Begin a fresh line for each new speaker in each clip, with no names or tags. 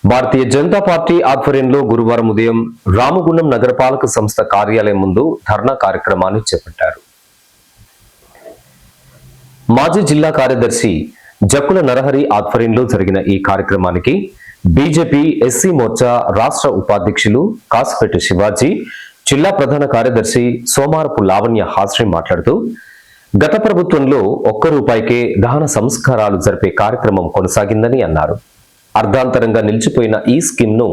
Bharatiya Janata party ఆధ్వర్యంలో గురువారం ఉదయం రామగుండం నగరపాలక సంస్థ కార్యాలయం ముందు ధర్నా కార్యక్రమాన్ని చేపట్టారు. మాజీ జిల్లా కార్యదర్శి జక్కుల నరహరి ఆధ్వర్యంలో జరిగిన ఈ కార్యక్రమానికి బీజేపీ ఎస్సీ మోర్చా రాష్ట్ర ఉపాధ్యక్షులు కాసిపెట్టి శివాజీ, జిల్లా ప్రధాన కార్యదర్శి సోమారపు లావణ్య హాస్రి మాట్లాడుతూ, గత ప్రభుత్వంలో ₹1 దహన సంస్కారాలు జరిపే కార్యక్రమం కొనసాగిందని అన్నారు. అర్ధాంతరంగా నిలిచిపోయిన ఈ స్కీమ్ ను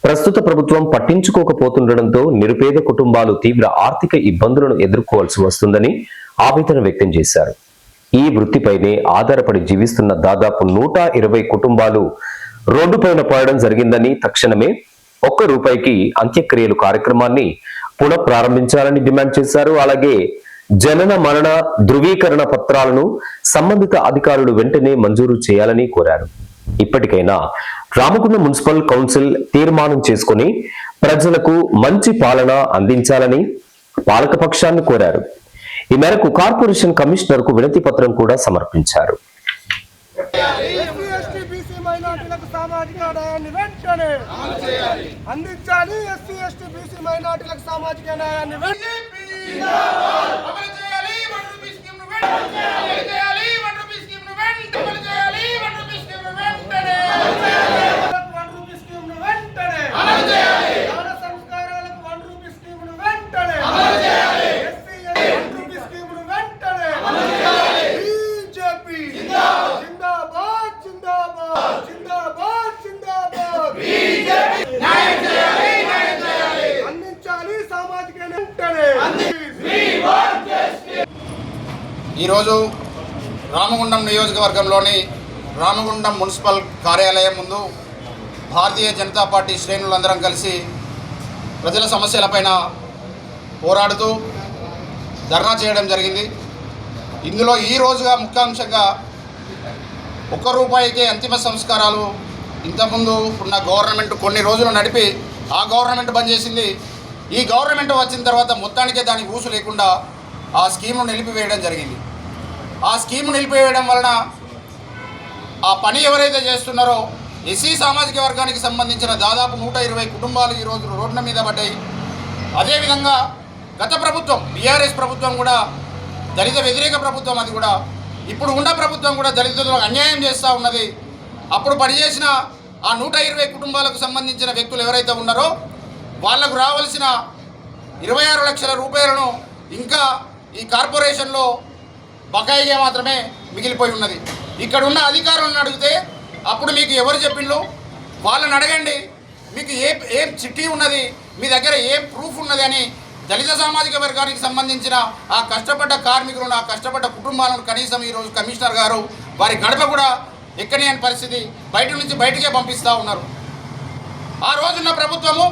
ప్రస్తుత ప్రభుత్వం పట్టించుకోకపోతుండటంతో నిరుపేద కుటుంబాలు తీవ్ర ఆర్థిక ఇబ్బందులను ఎదుర్కోవాల్సి వస్తుందని ఆవేదన వ్యక్తం చేశారు. ఈ వృత్తిపైనే ఆధారపడి జీవిస్తున్న దాదాపు 120 కుటుంబాలు రోడ్డుపైన పడడం జరిగిందని, తక్షణమే ₹1 అంత్యక్రియలు కార్యక్రమాన్ని పునః ప్రారంభించాలని డిమాండ్ చేశారు. అలాగే జనన మరణ ధృవీకరణ పత్రాలను సంబంధిత అధికారులు వెంటనే మంజూరు చేయాలని కోరారు. ఇప్పటికైనా రామగుండం మున్సిపల్ కౌన్సిల్ తీర్మానం చేసుకుని ప్రజలకు మంచి పాలన అందించాలని పాలకపక్షాన్ని కోరారు. ఈ మేరకు కార్పొరేషన్ కమిషనర్ కు వినతి పత్రం కూడా సమర్పించారు.
ఈరోజు రామగుండం నియోజకవర్గంలోని రామగుండం మున్సిపల్ కార్యాలయం ముందు భారతీయ జనతా పార్టీ శ్రేణులందరం కలిసి ప్రజల సమస్యలపైన పోరాడుతూ ధర్నా చేయడం జరిగింది. ఇందులో ఈ రోజుగా ముఖ్యాంశంగా ₹1 అంతిమ సంస్కారాలు ఇంతకుముందు ఉన్న గవర్నమెంట్ కొన్ని రోజులు నడిపి ఆ గవర్నమెంట్ బంద్ చేసింది. ఈ గవర్నమెంట్ వచ్చిన తర్వాత మొత్తానికే దానికి ఊసు లేకుండా ఆ స్కీమ్ను నిలిపివేయడం జరిగింది. ఆ స్కీమ్ నిలిపివేయడం వలన ఆ పని ఎవరైతే చేస్తున్నారో ఎస్సీ సామాజిక వర్గానికి సంబంధించిన దాదాపు 120 కుటుంబాలు ఈరోజు రోడ్ల మీద పడ్డాయి. అదేవిధంగా గత ప్రభుత్వం బీఆర్ఎస్ ప్రభుత్వం కూడా దళిత వ్యతిరేక ప్రభుత్వం, అది కూడా ఇప్పుడు ఉన్న ప్రభుత్వం కూడా దళితులకు అన్యాయం చేస్తూ ఉన్నది. అప్పుడు పనిచేసిన ఆ 120 కుటుంబాలకు సంబంధించిన వ్యక్తులు ఎవరైతే ఉన్నారో వాళ్లకు రావాల్సిన ₹26 లక్షల ఇంకా ఈ కార్పొరేషన్లో బకాయిగా మాత్రమే మిగిలిపోయి ఉన్నది. ఇక్కడ ఉన్న అధికారులను అడిగితే అప్పుడు మీకు ఎవరు చెప్పిండ్రు, వాళ్ళని అడగండి, మీకు ఏం చిట్టి ఉన్నది, మీ దగ్గర ఏం ప్రూఫ్ ఉన్నది అని దళిత సామాజిక వర్గానికి సంబంధించిన ఆ కష్టపడ్డ కార్మికులను, ఆ కష్టపడ్డ కుటుంబాలను కనీసం ఈరోజు కమిషనర్ గారు వారి గడప కూడా ఎక్కని అని పరిస్థితి, బయట నుంచి బయటకే పంపిస్తూ ఉన్నారు. ఆ రోజున్న ప్రభుత్వము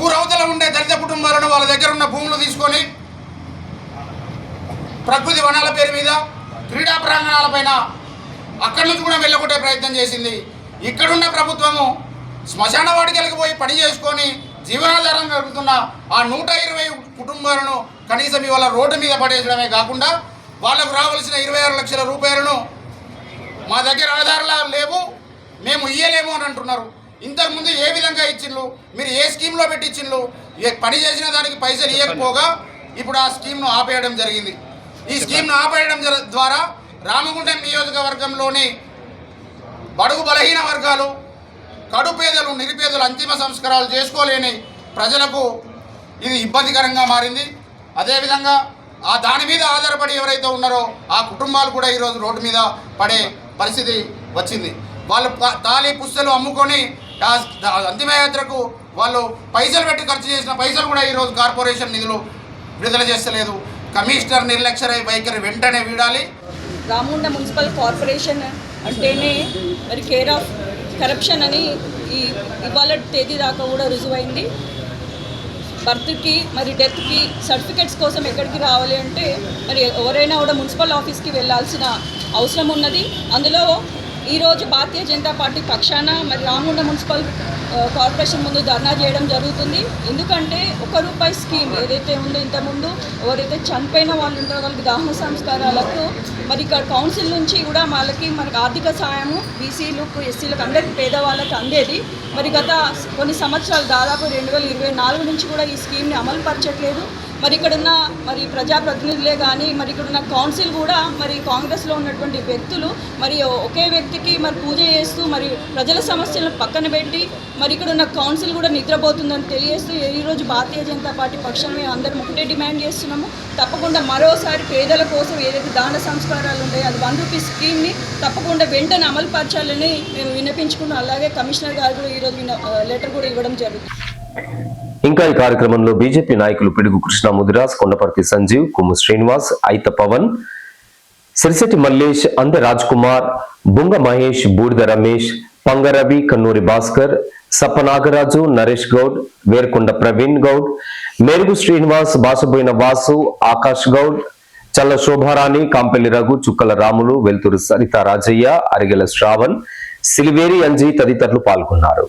ఊరవతల ఉండే దళిత కుటుంబాలను వాళ్ళ దగ్గర ఉన్న భూములు తీసుకొని ప్రకృతి వనాల పేరు మీద క్రీడా ప్రాంగణాలపైన అక్కడి నుంచి కూడా వెళ్ళగొట్టే ప్రయత్నం చేసింది. ఇక్కడున్న ప్రభుత్వము శ్మశాన వాటికలకు పోయి పని చేసుకొని జీవనాధారం జరుగుతున్న ఆ 120 కుటుంబాలను కనీసం ఇవాళ రోడ్డు మీద పడేసడమే కాకుండా వాళ్ళకు రావాల్సిన ₹26 లక్షల మా దగ్గర ఆధారాలు లేవు, మేము ఇయ్యలేము అని అంటున్నారు. ఇంతకుముందు ఏ విధంగా ఇచ్చిండ్రు, మీరు ఏ స్కీమ్లో పెట్టించిండ్రు, పని చేసిన దానికి పైసలు ఇవ్వకపోగా ఇప్పుడు ఆ స్కీమ్ను ఆపేయడం జరిగింది. ఈ స్కీమ్ను ఆపేయడం ద్వారా రామగుండం నియోజకవర్గంలోని బడుగు బలహీన వర్గాలు, కడుపేదలు, నిరుపేదలు అంతిమ సంస్కారాలు చేసుకోలేని ప్రజలకు ఇది ఇబ్బందికరంగా మారింది. అదేవిధంగా ఆ దాని మీద ఆధారపడి ఎవరైతే ఉన్నారో ఆ కుటుంబాలు కూడా ఈరోజు రోడ్డు మీద పడే పరిస్థితి వచ్చింది. వాళ్ళు తాళి పుస్తలు అమ్ముకొని అంతిమయాత్రకు వాళ్ళు పైసలు పెట్టి ఖర్చు చేసిన పైసలు కూడా ఈరోజు కార్పొరేషన్ నిధులు విడుదల చేస్తలేదు. కమిషనర్ నిర్లక్ష్య వైఖరి వెంటనే వీడాలి.
రామగుండం మున్సిపల్ కార్పొరేషన్ అంటేనే మరి కేర్ ఆఫ్ కరప్షన్ అని ఇవాళ తేదీ దాకా కూడా రుజువైంది. బర్త్కి మరి డెత్కి సర్టిఫికెట్స్ కోసం ఎక్కడికి రావాలి అంటే మరి ఎవరైనా కూడా మున్సిపల్ ఆఫీస్కి వెళ్ళాల్సిన అవసరం ఉన్నది. అందులో ఈరోజు భారతీయ జనతా పార్టీ పక్షాన మరి రామగుండ మున్సిపల్ కార్పొరేషన్ ముందు ధర్నా చేయడం జరుగుతుంది. ఎందుకంటే ₹1 స్కీమ్ ఏదైతే ఉందో ఇంతకుముందు ఎవరైతే చనిపోయిన వాళ్ళు ఉంటారో వాళ్ళకి దహన సంస్కారాలకు మరి ఇక్కడ కౌన్సిల్ నుంచి కూడా మనకి ఆర్థిక సహాయము బీసీలకు ఎస్సీలకు అందరికీ పేదవాళ్ళకి అందేది. మరి గత కొన్ని సంవత్సరాలు దాదాపు 2024 నుంచి కూడా ఈ స్కీమ్ని అమలు పరచట్లేదు. మరి ఇక్కడున్న మరి ప్రజాప్రతినిధులే కానీ మరి ఇక్కడున్న కౌన్సిల్ కూడా మరి కాంగ్రెస్లో ఉన్నటువంటి వ్యక్తులు మరి ఒకే వ్యక్తికి మరి పూజ చేస్తూ మరి ప్రజల సమస్యలను పక్కన పెట్టి మరి ఇక్కడున్న కౌన్సిల్ కూడా నిద్రపోతుందని తెలియజేస్తూ ఈరోజు భారతీయ జనతా పార్టీ పక్షాన మేము అందరం ఒకటే డిమాండ్ చేస్తున్నాము. తప్పకుండా మరోసారి పేదల కోసం ఏదైతే దాన సంస్కారాలు ఉంటాయో అది ₹1 స్కీమ్ని తప్పకుండా వెంటనే అమలు పరచాలని మేము విన్నపించుకున్నాం. అలాగే కమిషనర్ గారు కూడా ఈరోజు లెటర్ కూడా ఇవ్వడం జరుగుతుంది.
ఇంకా ఈ కార్యక్రమంలో బీజేపీ నాయకులు పిడుగు కృష్ణ ముదిరాజ్, కొండపర్తి సంజీవ్, కొమ్ము శ్రీనివాస్, ఐత పవన్, సిరిశెట్టి మల్లేష్, అంద రాజ్ కుమార్, బుంగ మహేష్, బూడిద రమేష్, పంగరవి, కన్నూరి భాస్కర్, సప్పనాగరాజు, నరేష్ గౌడ్, వేర్కొండ ప్రవీణ్ గౌడ్, మేరుగు శ్రీనివాస్, బాసబోయిన వాసు, ఆకాష్ గౌడ్, చల్ల శోభారాణి, కాంపెల్లి రఘు, చుక్కల రాములు, వెల్తూరు సరిత రాజయ్య, అరిగెల శ్రావణ్, సిలివేరి అంజీ తదితరులు పాల్గొన్నారు.